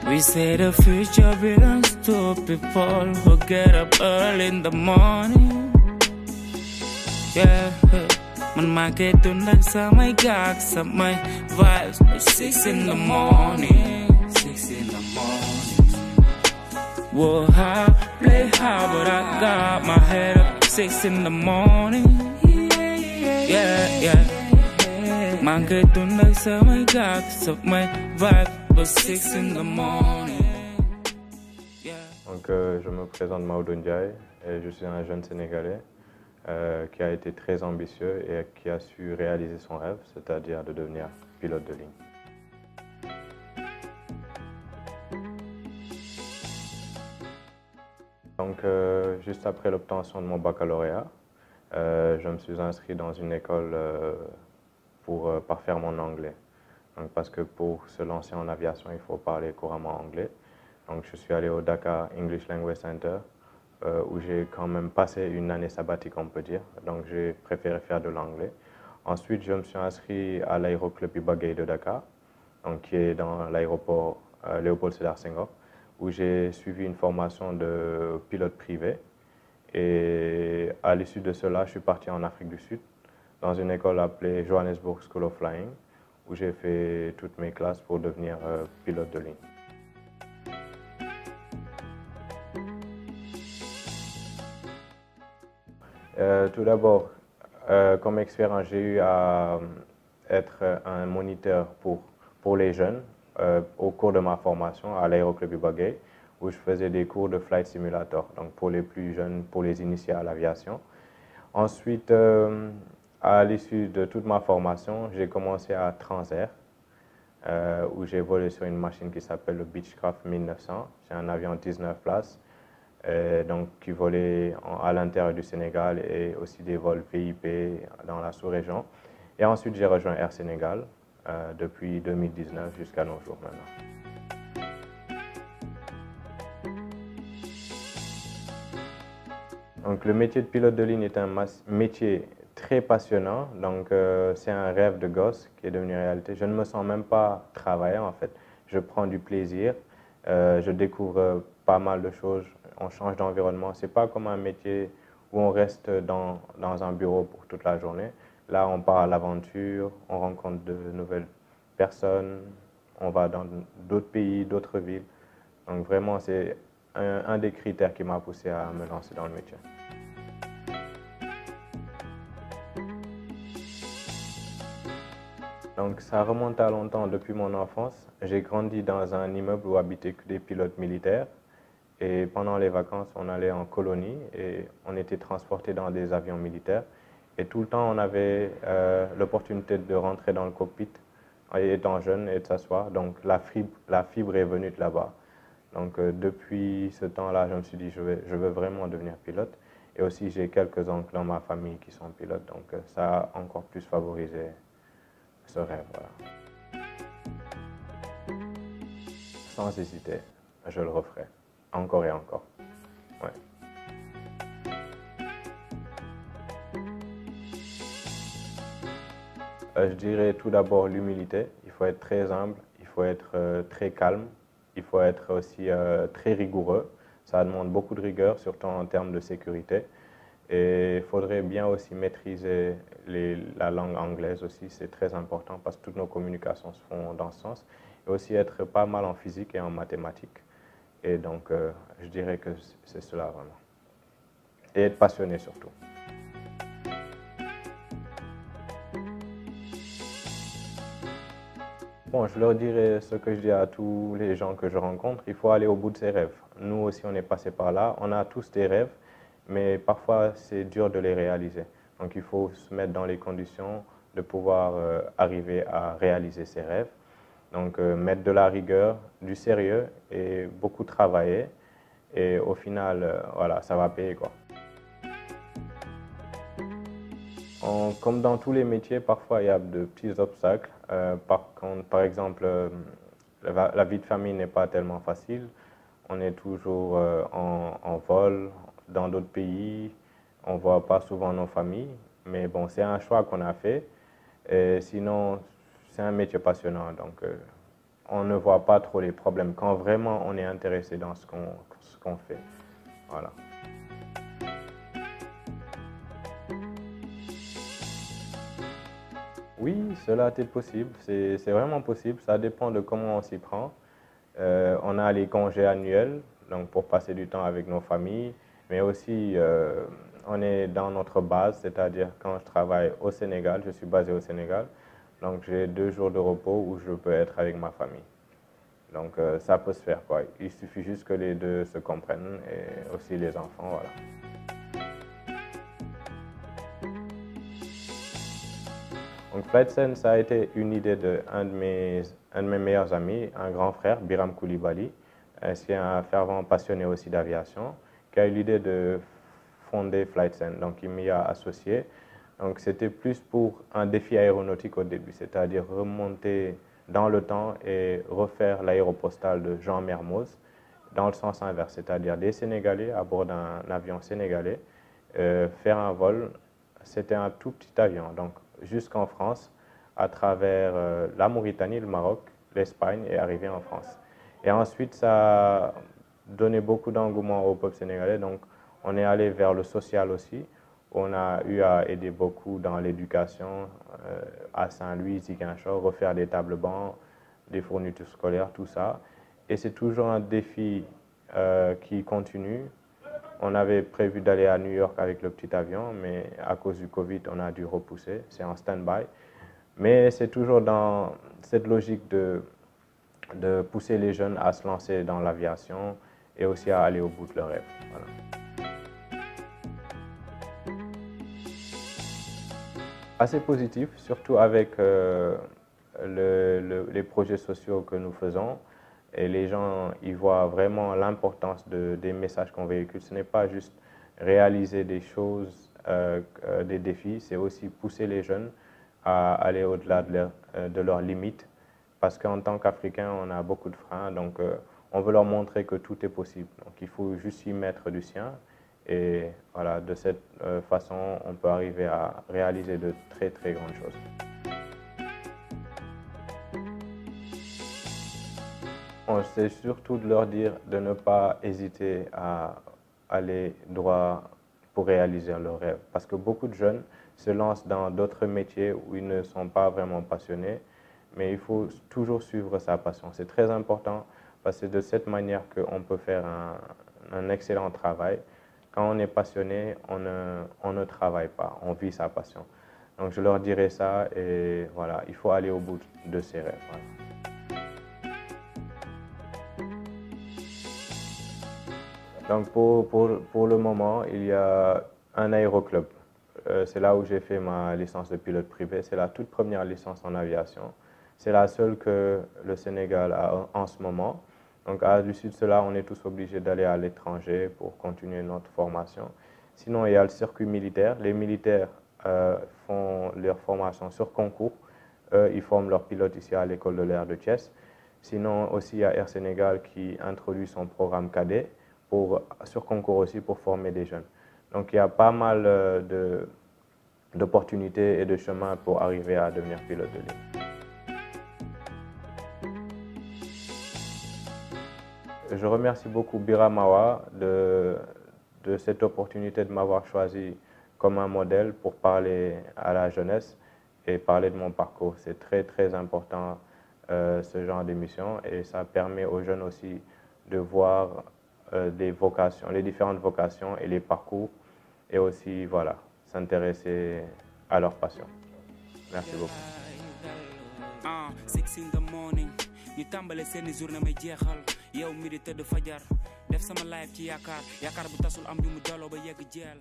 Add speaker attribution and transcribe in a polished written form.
Speaker 1: We say the future belongs to people who get up early in the morning. Yeah, man, my get to like some gags, some my vibes at 6 in the morning. 6 in the morning. Whoa, I play hard, but I got my head up 6 in the morning. Yeah, yeah. Man, get to like some gags, some my vibes at 6 in the morning.
Speaker 2: Donc, je me présente Maodo Ndiaye et je suis un jeune Sénégalais qui a été très ambitieux et qui a su réaliser son rêve, c'est-à-dire de devenir pilote de ligne. Donc, juste après l'obtention de mon baccalauréat, je me suis inscrit dans une école pour parfaire mon anglais. Donc, parce que pour se lancer en aviation, il faut parler couramment anglais. Donc, je suis allé au Dakar English Language Center, où j'ai quand même passé une année sabbatique, on peut dire. Donc, j'ai préféré faire de l'anglais. Ensuite, je me suis inscrit à l'aéroclub Iba Gueye de Dakar, donc, qui est dans l'aéroport Léopold Sédar Senghor, où j'ai suivi une formation de pilote privé. Et à l'issue de cela, je suis parti en Afrique du Sud, dans une école appelée Johannesburg School of Flying, où j'ai fait toutes mes classes pour devenir pilote de ligne. Tout d'abord, comme expérience, j'ai eu à être un moniteur pour les jeunes au cours de ma formation à l'aéroclub Iba Gueye, où je faisais des cours de flight simulator, donc pour les plus jeunes, pour les initiés à l'aviation. Ensuite, à l'issue de toute ma formation, j'ai commencé à Transair, où j'ai volé sur une machine qui s'appelle le Beechcraft 1900. C'est un avion 19 places, donc qui volait à l'intérieur du Sénégal et aussi des vols VIP dans la sous-région. Et ensuite, j'ai rejoint Air Sénégal depuis 2019 jusqu'à nos jours maintenant. Donc, le métier de pilote de ligne est un métier très passionnant. Donc, c'est un rêve de gosse qui est devenu réalité. Je ne me sens même pas travailler en fait. Je prends du plaisir. Je découvre pas mal de choses. On change d'environnement. C'est pas comme un métier où on reste dans un bureau pour toute la journée. Là, on part à l'aventure. On rencontre de nouvelles personnes. On va dans d'autres pays, d'autres villes. Donc, vraiment, c'est un des critères qui m'a poussé à me lancer dans le métier. Donc ça remonte à longtemps, depuis mon enfance. J'ai grandi dans un immeuble où habitaient que des pilotes militaires. Et pendant les vacances, on allait en colonie et on était transportés dans des avions militaires. Et tout le temps, on avait l'opportunité de rentrer dans le cockpit étant jeune et de s'asseoir. Donc la fibre est venue de là-bas. Donc depuis ce temps-là, je me suis dit je veux vraiment devenir pilote. Et aussi, j'ai quelques oncles dans ma famille qui sont pilotes. Donc ça a encore plus favorisé ce rêve, voilà. Sans hésiter, je le referai, encore et encore. Ouais. Je dirais tout d'abord l'humilité. Il faut être très humble, il faut être très calme, il faut être aussi très rigoureux. Ça demande beaucoup de rigueur, surtout en termes de sécurité. Et il faudrait bien aussi maîtriser la langue anglaise aussi, c'est très important parce que toutes nos communications se font dans ce sens. Et aussi être pas mal en physique et en mathématiques. Et donc, je dirais que c'est cela vraiment. Et être passionné surtout. Bon, je leur dirais ce que je dis à tous les gens que je rencontre, il faut aller au bout de ses rêves. Nous aussi, on est passé par là, on a tous des rêves, mais parfois c'est dur de les réaliser. Donc il faut se mettre dans les conditions de pouvoir arriver à réaliser ses rêves. Donc mettre de la rigueur, du sérieux et beaucoup travailler. Et au final, voilà, ça va payer quoi. Comme dans tous les métiers, parfois il y a de petits obstacles. Par exemple, la vie de famille n'est pas tellement facile. On est toujours en vol dans d'autres pays. On ne voit pas souvent nos familles. Mais bon, c'est un choix qu'on a fait. Et sinon, c'est un métier passionnant. Donc, on ne voit pas trop les problèmes quand vraiment on est intéressé dans ce qu'on fait. Voilà. Oui, cela est possible, c'est vraiment possible, ça dépend de comment on s'y prend. On a les congés annuels, donc pour passer du temps avec nos familles, mais aussi on est dans notre base, c'est-à-dire quand je travaille au Sénégal, je suis basé au Sénégal, donc j'ai 2 jours de repos où je peux être avec ma famille. Donc ça peut se faire, quoi. Il suffit juste que les deux se comprennent et aussi les enfants, voilà. Donc Flightsense, ça a été une idée d'un de mes meilleurs amis, un grand frère, Biram Koulibaly, c'est un fervent passionné aussi d'aviation, qui a eu l'idée de fonder Flightsense. Donc il m'y a associé. Donc c'était plus pour un défi aéronautique au début, c'est-à-dire remonter dans le temps et refaire l'aéropostale de Jean Mermoz dans le sens inverse, c'est-à-dire des Sénégalais à bord d'un avion sénégalais, faire un vol, c'était un tout petit avion, donc jusqu'en France, à travers la Mauritanie, le Maroc, l'Espagne et arriver en France. Et ensuite, ça a donné beaucoup d'engouement au peuple sénégalais, donc on est allé vers le social aussi. On a eu à aider beaucoup dans l'éducation, à Saint-Louis, Ziguinchor, refaire des tables bancs, des fournitures scolaires, tout ça. Et c'est toujours un défi qui continue. On avait prévu d'aller à New York avec le petit avion, mais à cause du Covid, on a dû repousser. C'est en stand-by. Mais c'est toujours dans cette logique de pousser les jeunes à se lancer dans l'aviation et aussi à aller au bout de leurs rêves. Voilà. Assez positif, surtout avec les projets sociaux que nous faisons. Et les gens y voient vraiment l'importance des messages qu'on véhicule. Ce n'est pas juste réaliser des choses, des défis, c'est aussi pousser les jeunes à aller au-delà de leurs limites. Parce qu'en tant qu'Africains, on a beaucoup de freins, donc on veut leur montrer que tout est possible. Donc il faut juste y mettre du sien. Et voilà, de cette façon, on peut arriver à réaliser de très très grandes choses. C'est surtout de leur dire de ne pas hésiter à aller droit pour réaliser leurs rêves. Parce que beaucoup de jeunes se lancent dans d'autres métiers où ils ne sont pas vraiment passionnés, mais il faut toujours suivre sa passion. C'est très important parce que c'est de cette manière qu'on peut faire un excellent travail. Quand on est passionné, on ne travaille pas, on vit sa passion. Donc je leur dirai ça et voilà, il faut aller au bout de ses rêves. Voilà. Donc pour le moment, il y a un aéroclub. C'est là où j'ai fait ma licence de pilote privé. C'est la toute première licence en aviation. C'est la seule que le Sénégal a en ce moment. Donc à l'issue de cela, on est tous obligés d'aller à l'étranger pour continuer notre formation. Sinon, il y a le circuit militaire. Les militaires font leur formation sur concours. Ils forment leurs pilotes ici à l'école de l'air de Thiès. Sinon, aussi, il y a Air Sénégal qui introduit son programme cadet sur concours aussi pour former des jeunes. Donc il y a pas mal d'opportunités et de chemins pour arriver à devenir pilote de ligne. Je remercie beaucoup Biram Awa de cette opportunité de m'avoir choisi comme un modèle pour parler à la jeunesse et parler de mon parcours. C'est très très important ce genre d'émission et ça permet aux jeunes aussi de voir des vocations, les différentes vocations et les parcours et aussi voilà, s'intéresser à leur passion. Merci beaucoup.
Speaker 1: ñu tàmbale seeni journée may jeexal yow mi di tëdd fajar def sama live ci yaakaar bu tasul am ñu mu daloo ba yegg jeel